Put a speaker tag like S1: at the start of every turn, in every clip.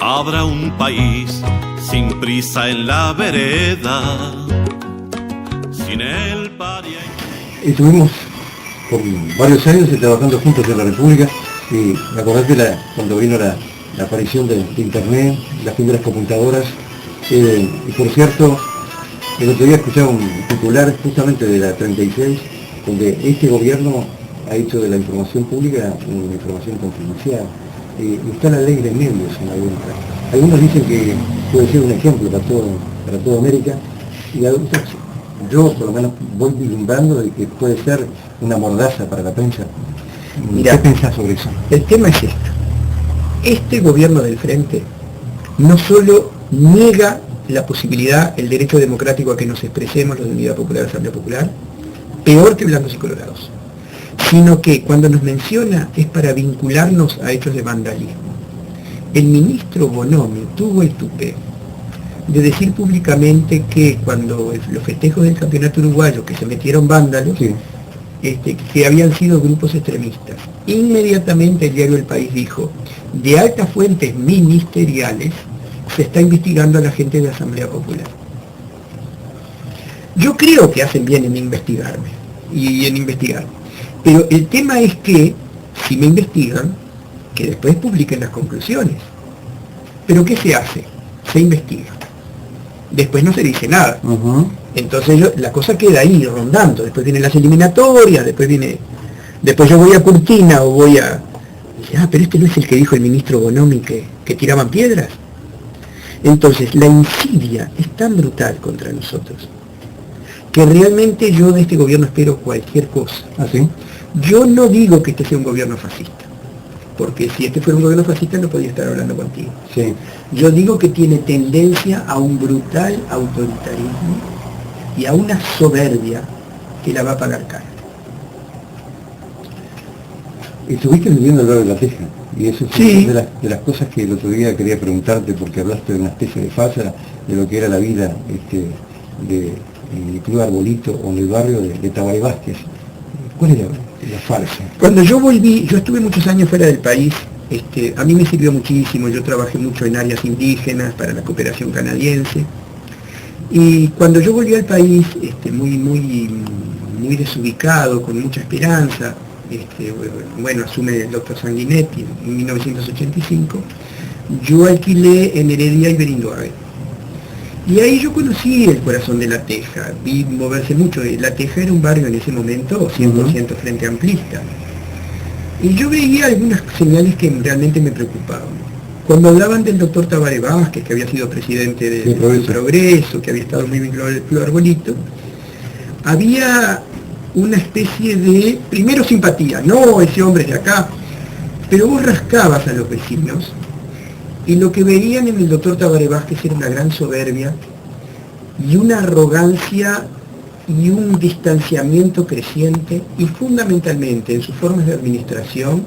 S1: Habrá un país sin prisa en la vereda, sin el paria.
S2: Estuvimos por varios años trabajando juntos en la República y me acordás de cuando vino la aparición de Internet, las primeras computadoras, y por cierto, el otro día escuchaba un titular justamente de la 36, donde este gobierno ha hecho de la información pública una información confidencial. Y está la ley de medios en la vuelta. Algunos dicen que puede ser un ejemplo para toda América, y otros, yo por lo menos voy vislumbrando de que puede ser una mordaza para la prensa.
S3: Mirá,
S2: ¿qué pensás sobre eso?
S3: El tema es esto. Este gobierno del Frente no solo niega la posibilidad, el derecho democrático a que nos expresemos los de Unidad Popular, Asamblea Popular, peor que blancos y colorados, sino que cuando nos menciona es para vincularnos a hechos de vandalismo. El ministro Bonomi tuvo el tupé de decir públicamente que cuando los festejos del campeonato uruguayo, que se metieron vándalos,
S2: Sí.
S3: Que habían sido grupos extremistas. Inmediatamente el diario El País dijo, de altas fuentes ministeriales se está investigando a la gente de la Asamblea Popular. Yo creo que hacen bien en investigarme y en investigar. Pero el tema es que, si me investigan, que después publiquen las conclusiones. ¿Pero qué se hace? Se investiga. Después no se dice nada.
S2: Uh-huh.
S3: Entonces la cosa queda ahí rondando. Después vienen las eliminatorias, después yo voy a Cortina o voy a... Dice, pero este no es el que dijo el ministro Bonomi que tiraban piedras. Entonces la insidia es tan brutal contra nosotros que realmente yo de este gobierno espero cualquier cosa.
S2: ¿Así?
S3: Yo no digo que este sea un gobierno fascista, porque si este fuera un gobierno fascista no podría estar hablando contigo.
S2: Sí.
S3: Yo digo que tiene tendencia a un brutal autoritarismo y a una soberbia que la va a pagar cara.
S2: Estuviste viviendo al lado de la Teja, y eso es
S3: Sí.
S2: una de las cosas que el otro día quería preguntarte, porque hablaste de una especie de falla, de lo que era la vida en el Club Arbolito o en el barrio de Tabaré Vázquez. ¿Cuál era la farsa?
S3: Cuando yo volví, yo estuve muchos años fuera del país, a mí me sirvió muchísimo, yo trabajé mucho en áreas indígenas para la cooperación canadiense, y cuando yo volví al país, muy desubicado, con mucha esperanza, asume el doctor Sanguinetti en 1985, yo alquilé en Heredia y Berindoabe. Y ahí yo conocí el corazón de La Teja, vi moverse mucho. La Teja era un barrio en ese momento 100% frente amplista. Y yo veía algunas señales que realmente me preocupaban. Cuando hablaban del doctor Tabaré Vázquez, que había sido presidente del Progreso, que había estado muy vinculado al Club Arbolito, había una especie de, primero simpatía, no, ese hombre es de acá, pero vos rascabas a los vecinos, y lo que veían en el doctor Tabaré Vázquez era una gran soberbia y una arrogancia y un distanciamiento creciente, y fundamentalmente en sus formas de administración,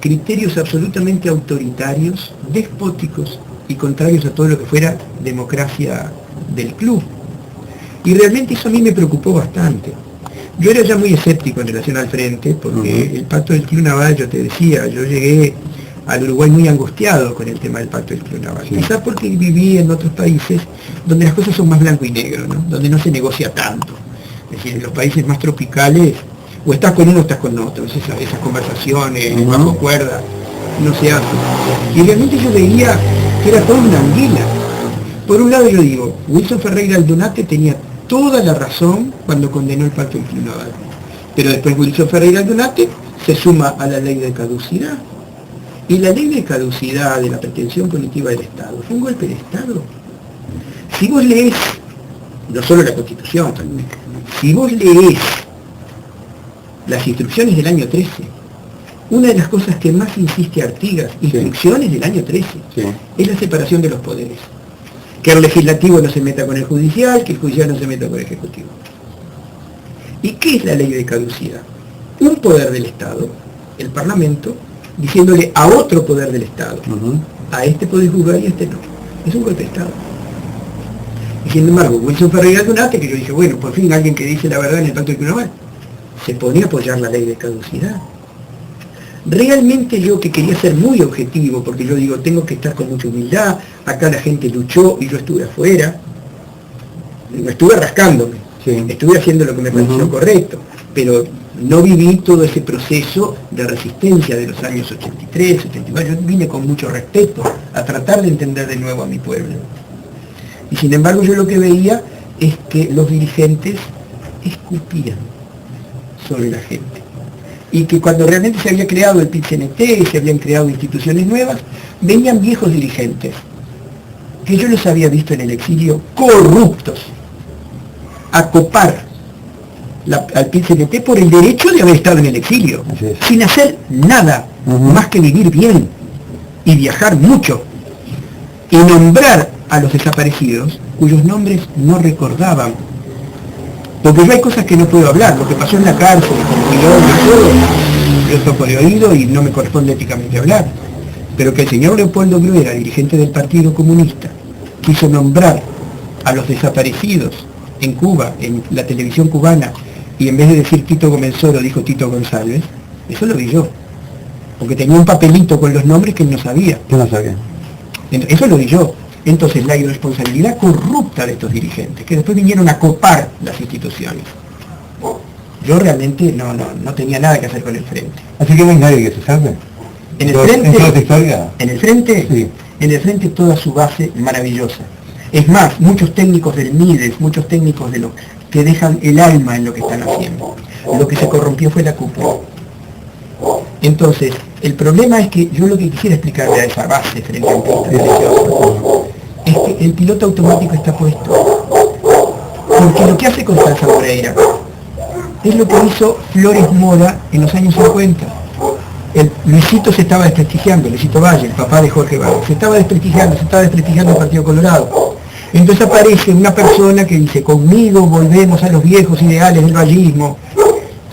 S3: criterios absolutamente autoritarios, despóticos y contrarios a todo lo que fuera democracia del club. Y realmente eso a mí me preocupó bastante. Yo era ya muy escéptico en relación al Frente, porque el pacto del Club Naval, yo te decía, yo llegué al Uruguay muy angustiado con el tema del pacto del Club Naval. Sí. Quizás porque viví en otros países donde las cosas son más blanco y negro, ¿no? Donde no se negocia tanto. Es decir, en los países más tropicales, o estás con uno o estás con otro. Esas conversaciones bajo cuerda no se hacen. Y realmente yo veía que era toda una anguila. Por un lado yo digo, Wilson Ferreira Aldunate tenía toda la razón cuando condenó el pacto del Club Naval. Pero después Wilson Ferreira Aldunate se suma a la ley de caducidad. Y la ley de caducidad de la pretensión punitiva del Estado fue un golpe de Estado. Si vos lees, no solo la Constitución, si vos lees las instrucciones del año 13, una de las cosas que más insiste Artigas, instrucciones del año 13, es la separación de los poderes. Que el legislativo no se meta con el judicial, que el judicial no se meta con el ejecutivo. ¿Y qué es la ley de caducidad? Un poder del Estado, el Parlamento, diciéndole a otro poder del Estado, a este podés juzgar y a este no. Es un golpe de Estado. Y sin embargo, Wilson Ferreira Aldunate, que yo dije, bueno, por fin alguien que dice la verdad en el pacto del Club Naval, se pone a apoyar la ley de caducidad. Realmente yo, que quería ser muy objetivo, porque yo digo, tengo que estar con mucha humildad, acá la gente luchó y yo estuve afuera, me estuve rascándome,
S2: Sí.
S3: estuve haciendo lo que me pareció correcto, pero no viví todo ese proceso de resistencia de los años 83, 79, yo vine con mucho respeto a tratar de entender de nuevo a mi pueblo. Y sin embargo yo lo que veía es que los dirigentes escupían sobre la gente. Y que cuando realmente se había creado el PIT-CNT y se habían creado instituciones nuevas, venían viejos dirigentes, que yo los había visto en el exilio, corruptos, a copar al PIT-CNT por el derecho de haber estado en el exilio, sin hacer nada más que vivir bien y viajar mucho, y nombrar a los desaparecidos cuyos nombres no recordaban. Porque yo hay cosas que no puedo hablar, lo que pasó en la cárcel, como yo esto por oído y no me corresponde éticamente hablar. Pero que el señor Leopoldo Bruera, dirigente del Partido Comunista, quiso nombrar a los desaparecidos en Cuba, en la televisión cubana, y en vez de decir Tito Gomenzoro, dijo Tito González, eso lo vi yo. Porque tenía un papelito con los nombres que él no sabía.
S2: Yo no sabía.
S3: Eso lo vi yo. Entonces la irresponsabilidad corrupta de estos dirigentes, que después vinieron a copar las instituciones. Yo realmente no tenía nada que hacer con el frente.
S2: Así que no hay nadie que se salve.
S3: En el
S2: ¿En
S3: frente,
S2: toda esta historia?
S3: en el frente,
S2: Sí.
S3: en el frente toda su base maravillosa. Es más, muchos técnicos del MIDES, muchos técnicos de los que dejan el alma en lo que están haciendo. Lo que se corrompió fue la cúpula. Entonces, el problema es que yo lo que quisiera explicarle a esa base frente amplista preciosa es que el piloto automático está puesto. Porque lo que hace Constanza Moreira es lo que hizo Flores Mora en los años 50. Luisito se estaba desprestigiando, Luisito Valle, el papá de Jorge Valle, se estaba desprestigiando el Partido Colorado. Entonces aparece una persona que dice, conmigo volvemos a los viejos ideales del vallismo,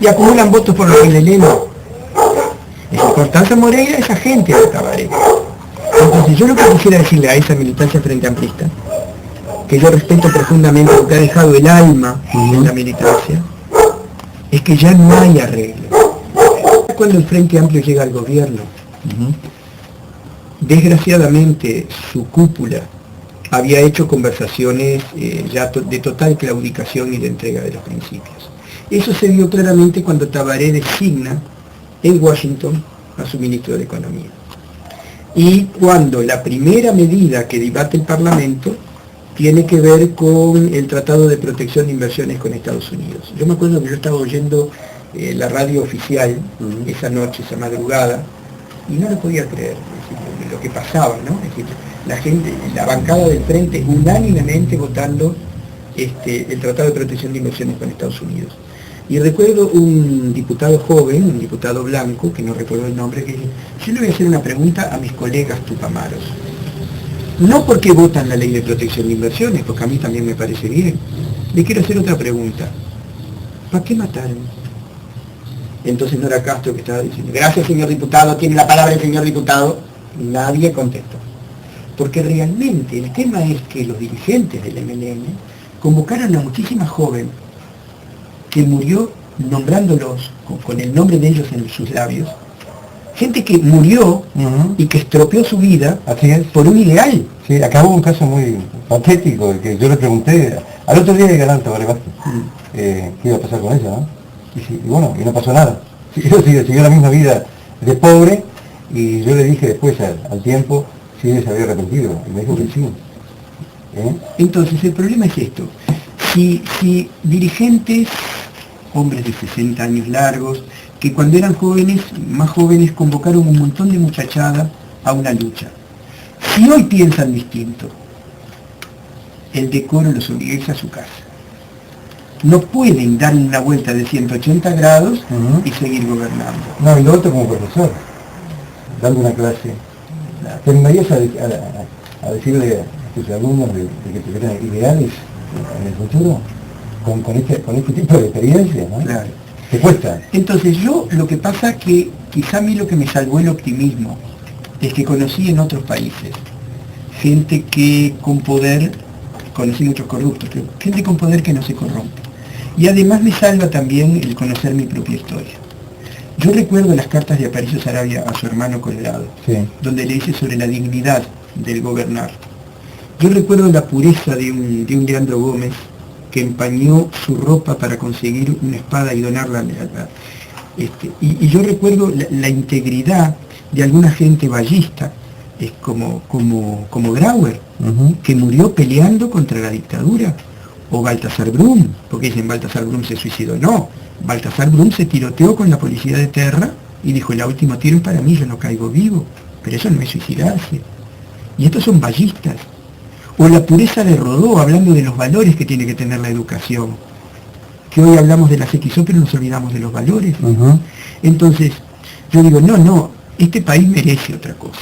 S3: y acumulan votos por Rafael Elena. Es Constanza Moreira, esa gente de Tabaré. Entonces yo lo que quisiera decirle a esa militancia frente amplista, que yo respeto profundamente porque ha dejado el alma en la militancia, es que ya no hay arreglo. Cuando el Frente Amplio llega al gobierno, desgraciadamente su cúpula había hecho conversaciones ya de total claudicación y de entrega de los principios. Eso se vio claramente cuando Tabaré designa en Washington a su ministro de Economía. Y cuando la primera medida que debate el Parlamento tiene que ver con el Tratado de Protección de Inversiones con Estados Unidos. Yo me acuerdo que yo estaba oyendo la radio oficial esa noche, esa madrugada, y no lo podía creer, es decir, lo que pasaba, ¿no? Es decir, la gente, la bancada del Frente unánimemente votando el Tratado de Protección de Inversiones con Estados Unidos. Y recuerdo un diputado joven, un diputado blanco, que no recuerdo el nombre, que dice, yo le voy a hacer una pregunta a mis colegas tupamaros. No porque votan la ley de protección de inversiones, porque a mí también me parece bien. Le quiero hacer otra pregunta. ¿Para qué mataron? Entonces Nora Castro, que estaba diciendo, gracias señor diputado, tiene la palabra el señor diputado. Nadie contestó. Porque realmente el tema es que los dirigentes del MLN convocaron a muchísima joven que murió nombrándolos con el nombre de ellos en sus labios, gente que murió y que estropeó su vida por un ideal.
S2: Sí, acá hubo un caso muy patético, que yo le pregunté, al otro día de Galanta, ¿vale? ¿Qué iba a pasar con ella, no? Y bueno, y no pasó nada. Siguió la misma vida de pobre, y yo le dije después al tiempo si ella se había arrepentido, y me dijo que sí.
S3: Entonces el problema es esto, si dirigentes, hombres de 60 años largos, que cuando eran jóvenes, más jóvenes, convocaron un montón de muchachadas a una lucha. Si hoy piensan distinto, el decoro los obliga a irse a su casa. No pueden darle una vuelta de 180 grados y seguir gobernando.
S2: No, y lo otro como profesor, dando una clase. ¿Te animarías a decirle a tus alumnos de que tuvieran ideales en el futuro? Con este tipo de experiencias, ¿no?
S3: Claro.
S2: ¿Te cuesta?
S3: Entonces yo, lo que pasa que quizá a mí lo que me salvó el optimismo es que conocí en otros países gente que con poder, conocí muchos corruptos, pero gente con poder que no se corrompe. Y además me salva también el conocer mi propia historia. Yo recuerdo las cartas de Aparicio Saravia a su hermano Colorado,
S2: Sí.
S3: donde le dice sobre la dignidad del gobernar. Yo recuerdo la pureza de un Leandro Gómez que empañó su ropa para conseguir una espada y donarla y yo recuerdo la integridad de alguna gente ballista, como Grauer, que murió peleando contra la dictadura, o Baltasar Brum, porque dicen Baltasar Brum se suicidó. No, Baltasar Brum se tiroteó con la policía de Terra y dijo, el último tiro es para mí, yo no caigo vivo. Pero eso no es suicidarse. Y estos son ballistas. O la pureza de Rodó, hablando de los valores que tiene que tener la educación. Que hoy hablamos de la XO, pero nos olvidamos de los valores. Entonces, yo digo, no, este país merece otra cosa.